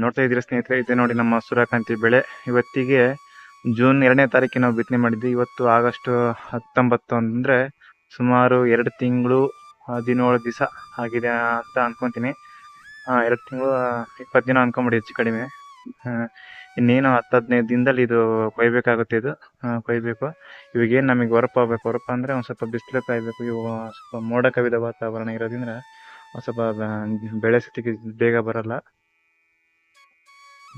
ನೋಡ್ತಾ ಇದ್ದೀರಾ ಸ್ನೇಹಿತರೆ, ಇದೆ ನೋಡಿ ನಮ್ಮ ಸೂರ್ಯಕಾಂತಿ ಬೆಳೆ. ಇವತ್ತಿಗೆ ಜೂನ್ 2ನೇ ತಾರೀಕಿಗೆ ನಾವು ಬಿತ್ತನೆ ಮಾಡಿದ್ವಿ. ಇವತ್ತು ಆಗಸ್ಟ್ 19 ಅಂದರೆ ಸುಮಾರು 2 ತಿಂಗಳು 17 ದಿವಸ ಆಗಿದೆ ಅಂತ ಅನ್ಕೊಂತೀನಿ. 2 ತಿಂಗಳು 20 ದಿನ ಅನ್ಕೊಂಬಿಡಿ ಹೆಚ್ಚು ಕಡಿಮೆ. ಇನ್ನೇನು 10-15 ದಿನದಲ್ಲಿ ಇದು ಕೊಯ್ಬೇಕಾಗುತ್ತೆ. ಇದು ಕೊಯ್ಬೇಕು. ಇವಾಗೇನು ನಮಗೆ ಹೊರಪಾಗಬೇಕು. ಹೊರಪ ಅಂದರೆ ಒಂದು ಸ್ವಲ್ಪ ಬಿಸಿಲು ಕಾಯಬೇಕು. ಇವಾಗ ಸ್ವಲ್ಪ ಮೋಡ ಕವಿದ ವಾತಾವರಣ ಇರೋದ್ರಿಂದ ಒಂದು ಸ್ವಲ್ಪ ಬೆಳೆ ಸ್ಥಿತಿಗೆ ಬೇಗ ಬರಲ್ಲ.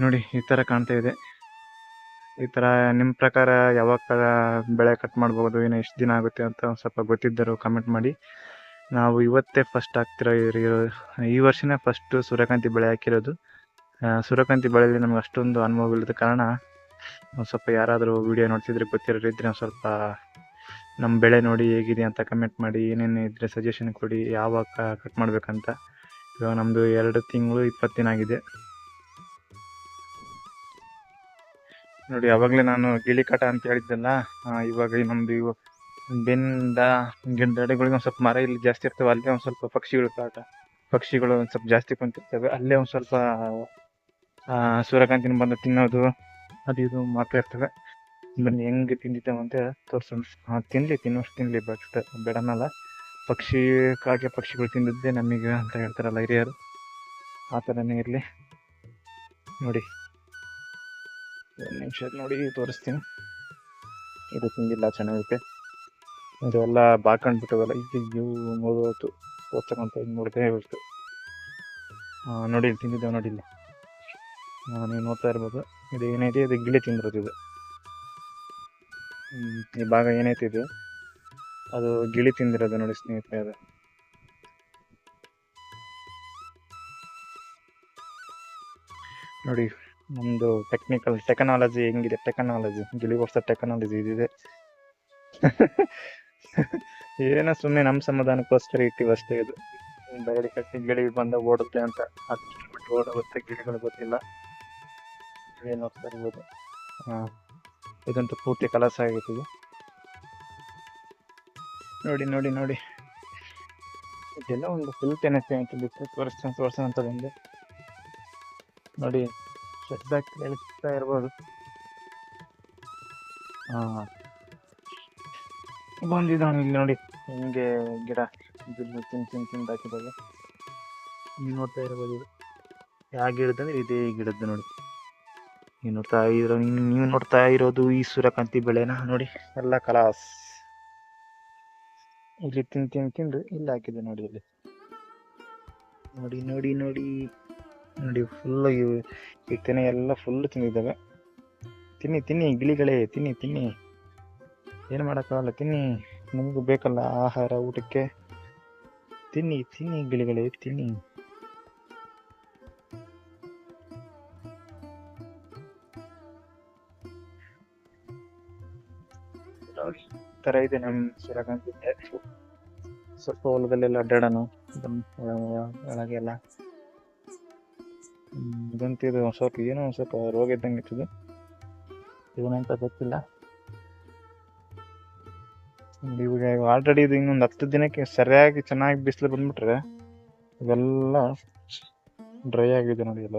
ನೋಡಿ ಈ ಥರ ಕಾಣ್ತಾ ಇದೆ. ಈ ಥರ ನಿಮ್ಮ ಪ್ರಕಾರ ಯಾವಾಗ ಬೆಳೆ ಕಟ್ ಮಾಡ್ಬೋದು, ಏನೋ ಎಷ್ಟು ದಿನ ಆಗುತ್ತೆ ಅಂತ ಒಂದು ಸ್ವಲ್ಪ ಗೊತ್ತಿದ್ದರು ಕಮೆಂಟ್ ಮಾಡಿ. ನಾವು ಇವತ್ತೇ ಫಸ್ಟ್ ಈ ವರ್ಷನೇ ಫಸ್ಟು ಸೂರ್ಯಕಾಂತಿ ಬೆಳೆ ಹಾಕಿರೋದು. ಸೂರ್ಯಕಾಂತಿ ಬೆಳೆಯಲ್ಲಿ ನಮ್ಗೆ ಅಷ್ಟೊಂದು ಅನುಭವ ಇಲ್ಲದ ಕಾರಣ ಒಂದು ಸ್ವಲ್ಪ ಯಾರಾದರೂ ವಿಡಿಯೋ ನೋಡ್ತಿದ್ರೆ ಗೊತ್ತಿರೋರಿದ್ರೆ ಒಂದು ಸ್ವಲ್ಪ ನಮ್ಮ ಬೆಳೆ ನೋಡಿ ಹೇಗಿದೆ ಅಂತ ಕಮೆಂಟ್ ಮಾಡಿ. ಏನೇನು ಇದ್ದರೆ ಸಜೆಷನ್ ಕೊಡಿ, ಯಾವಾಗ ಕಟ್ ಮಾಡಬೇಕಂತ. ಇವಾಗ ನಮ್ಮದು 2 ತಿಂಗಳು 20 ದಿನ ಆಗಿದೆ. ನೋಡಿ ಆವಾಗಲೇ ನಾನು ಗಿಳಿ ಕಾಟ ಅಂತ ಹೇಳಿದ್ದೆಲ್ಲ, ಇವಾಗ ನಮ್ಮದು ಬೆಂದ ಗಿಡಗಳಿಗೆ ಒಂದು ಸ್ವಲ್ಪ ಮರ ಇಲ್ಲಿ ಜಾಸ್ತಿ ಇರ್ತವೆ, ಅಲ್ಲೇ ಒಂದು ಸ್ವಲ್ಪ ಪಕ್ಷಿಗಳು ಒಂದು ಸ್ವಲ್ಪ ಜಾಸ್ತಿ ಕುಂತಿರ್ತವೆ. ಅಲ್ಲೇ ಒಂದು ಸ್ವಲ್ಪ ಸೂರ್ಯಕಾಂತಿನ ಬಂದು ತಿನ್ನೋದು ಅದು ಇದು ಮಾಡ್ತಾ ಇರ್ತವೆ. ಬನ್ನಿ ಹೆಂಗೆ ತಿಂದಿದ್ದೇವೆ ಅಂತ ತೋರಿಸೋಣ. ತಿನ್ನಲಿ ಬೇಡನಲ್ಲ. ಪಕ್ಷಿಗಳು ತಿಂದಿದ್ದೇ ನಮಗೆ ಅಂತ ಹೇಳ್ತಾರಲ್ಲ ಹಿರಿಯರು, ಆ ಥರನೇ ಇರಲಿ. ನೋಡಿ ಒಂದು ನಿಮಿಷ ನೋಡಿ ತೋರಿಸ್ತೀನಿ. ಇದು ತಿಂದಿಲ್ಲ, ಚೆನ್ನಾಗೈತೆ. ಇದೆಲ್ಲ ಬಾಕೊಂಡ್ಬಿಟ್ಟವಲ್ಲ, ಈಗ ನೋಡೋದು ಓದ್ತಕ್ಕಂಥ ನೋಡ್ತೇ ಇರ್ತು. ನೋಡಿ ಇಲ್ಲಿ ತಿಂದಿದ್ದೇವೆ ನೋಡಿ ಇಲ್ಲಿ. ನೀವು ನೋಡ್ತಾ ಇರ್ಬೋದು. ಇದು ಏನೈತೆ, ಇದು ಗಿಳಿ ತಿಂದಿರೋದು. ಇದು ಈ ಭಾಗ ಏನೈತೆ ಇದು, ಅದು ಗಿಳಿ ತಿಂದಿರೋದು ನೋಡಿ ಸ್ನೇಹಿತರೆ. ಅದು ನೋಡಿ ನಮ್ಮದು ಟೆಕ್ನಾಲಜಿ ಹೆಂಗಿದೆ. ಗಿಳಿ ವರ್ಷ ಟೆಕ್ನಾಲಜಿ ಇದಿದೆ. ಏನೋ ಸುಮ್ಮನೆ ನಮ್ಮ ಸಮಾಧಾನಕ್ಕೋಸ್ಕರ ಇಟ್ಟಿವಿ ಅಷ್ಟೇ. ಇದು ಬೇರೆ ಕಟ್ಟಿ ಗಿಳಿ ಬಂದ ಓಡುತ್ತೆ ಅಂತ ಬಿಟ್ಟು ಓಡೋಗುತ್ತೆ. ಗಿಳಿಗಳು ಗೊತ್ತಿಲ್ಲ. ಏನು ಹೋಗ್ತಾ ಇರ್ಬೋದು. ಇದಂತೂ ಪೂರ್ತಿ ಕಲಸ ಆಗೈತೆ ಇದು. ನೋಡಿ ಇದೆಲ್ಲ ಒಂದು ಫುಲ್ ತೆನಸೆ ಅಂತ ಬಿಟ್ಟು ತೋರಿಸ್ತಂಥದ್ದು. ನೋಡಿ ಶಬ್ದಕ್ಕೆ ಕೇಳಿಸ್ತಾ ಇರ್ಬೋದು. ಬಂದಿದ್ದಾನೆ ಇಲ್ಲಿ ನೋಡಿ, ಹಿಂಗೆ ಗಿಡ ತಿಂದು ಹಾಕಿದಾಗ ನೀವು ನೋಡ್ತಾ ಇರ್ಬೋದು. ಇದು ಯಾವ ಗಿಡದಂದ್ರೆ ಇದೇ ಗಿಡದ್ದು ನೋಡಿ. ನೀವು ನೋಡ್ತಾ ಇರೋದು ಈ ಸೂರ್ಯಕಾಂತಿ ಬೆಳೆನ ನೋಡಿ. ಎಲ್ಲ ಕಲಾಸ್ ಇಲ್ಲಿ ತಿಂದು ಇಲ್ಲಿ ಹಾಕಿದೆ ನೋಡಿ. ಇಲ್ಲಿ ನೋಡಿ ಫುಲ್ ಈ ತೆನೆ ಎಲ್ಲ ಫುಲ್ ತಿಂದಿದ್ದಾವೆ. ತಿನ್ನಿ ಗಿಳಿಗಳೇ, ತಿನ್ನಿ. ಏನು ಮಾಡೋಕ್ಕಾಗಲ್ಲ, ತಿನ್ನಿ. ನಿಮಗೂ ಬೇಕಲ್ಲ ಆಹಾರ, ಊಟಕ್ಕೆ. ತಿನ್ನಿ ಗಿಳಿಗಳೇ, ತಿನ್ನಿ. ಈ ಥರ ಇದೆ ನಮ್ಮ ಸೂರ್ಯಕಾಂತಿ. ಸ್ವಲ್ಪ ಹೊಲದಲ್ಲೆಲ್ಲ ಅಡ್ಡಾಡೋಣ ಒಳಗೆಲ್ಲ. ಇದಂತಿದು ಸ್ವಲ್ಪ ಏನೋ ಒಂದು ಸ್ವಲ್ಪ ರೋಗ ಇದ್ದಂಗೆ ಇರ್ತದೆ. ಇವನಂತ ಗೊತ್ತಿಲ್ಲ. ಇವಾಗ ಆಲ್ರೆಡಿ ಇದು ಇನ್ನೊಂದು 10 ದಿನಕ್ಕೆ ಸರಿಯಾಗಿ ಚೆನ್ನಾಗಿ ಬಿಸಿಲು ಬಂದ್ಬಿಟ್ರೆ ಇವೆಲ್ಲ ಡ್ರೈ ಆಗಿದೆ ನೋಡಿ ಎಲ್ಲ.